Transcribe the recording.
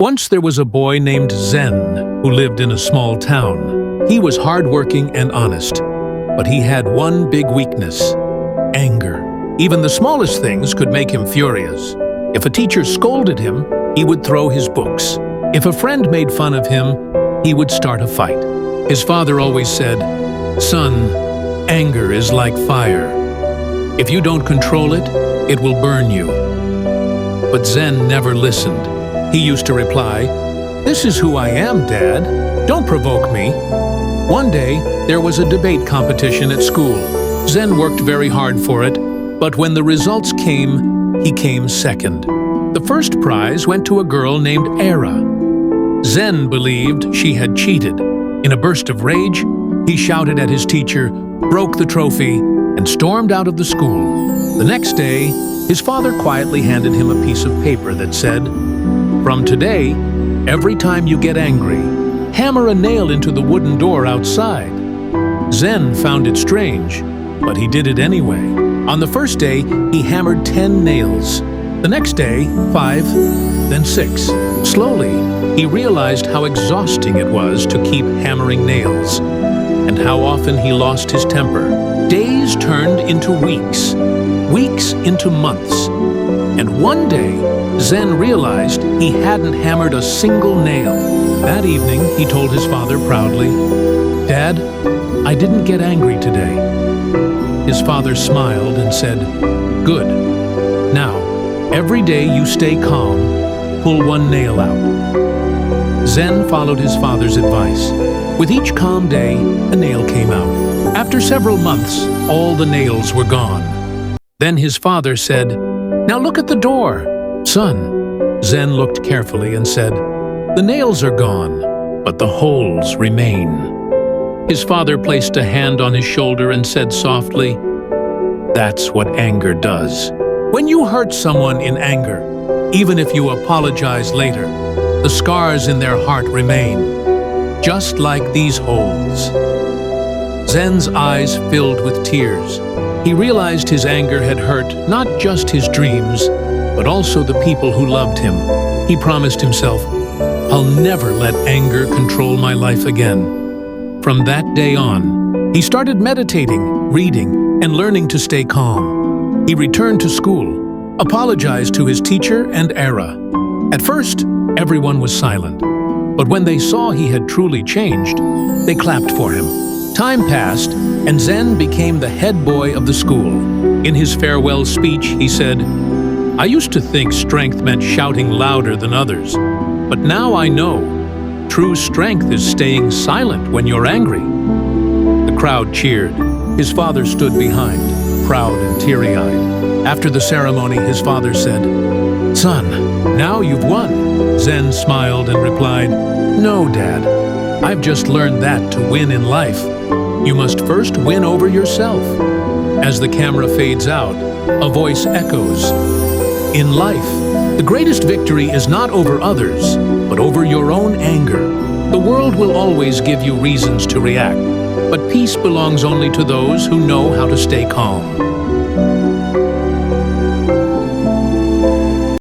Once there was a boy named Zen who lived in a small town. He was hardworking and honest, but he had one big weakness: anger. Even the smallest things could make him furious. If a teacher scolded him, he would throw his books. If a friend made fun of him, he would start a fight. His father always said, "Son, anger is like fire. If you don't control it, it will burn you." But Zen never listened. He used to reply, "This is who I am, Dad. Don't provoke me." One day, there was a debate competition at school. Zen worked very hard for it, but when the results came, he came second. The first prize went to a girl named Era. Zen believed she had cheated. In a burst of rage, he shouted at his teacher, broke the trophy, and stormed out of the school. The next day, his father quietly handed him a piece of paper that said, "From today, every time you get angry, hammer a nail into the wooden door outside." Zen found it strange, but he did it anyway. On the first day, he hammered 10 nails. The next day, 5, then 6. Slowly, he realized how exhausting it was to keep hammering nails, and how often he lost his temper. Days turned into weeks, weeks into months, and one day, Zen realized he hadn't hammered a single nail. That evening, he told his father proudly, "Dad, I didn't get angry today." His father smiled and said, "Good. Now, every day you stay calm, pull one nail out." Zen followed his father's advice. With each calm day, a nail came out. After several months, all the nails were gone. Then his father said, "Now look at the door." "Son," Zen looked carefully and said, "The nails are gone, but the holes remain." His father placed a hand on his shoulder and said softly, "That's what anger does. When you hurt someone in anger, even if you apologize later, the scars in their heart remain, just like these holes." Zen's eyes filled with tears. He realized his anger had hurt not just his dreams, but also the people who loved him. He promised himself, "I'll never let anger control my life again." From that day on, he started meditating, reading, and learning to stay calm. He returned to school, apologized to his teacher and Era. At first, everyone was silent, but when they saw he had truly changed, they clapped for him. Time passed, and Zen became the head boy of the school. In his farewell speech, he said, "I used to think strength meant shouting louder than others, but now I know. True strength is staying silent when you're angry." The crowd cheered. His father stood behind, proud and teary-eyed. After the ceremony, his father said, "Son, now you've won." Zen smiled and replied, "No, Dad. I've just learned that to win in life, you must first win over yourself." As the camera fades out, a voice echoes, "In life, the greatest victory is not over others, but over your own anger. The world will always give you reasons to react, but peace belongs only to those who know how to stay calm."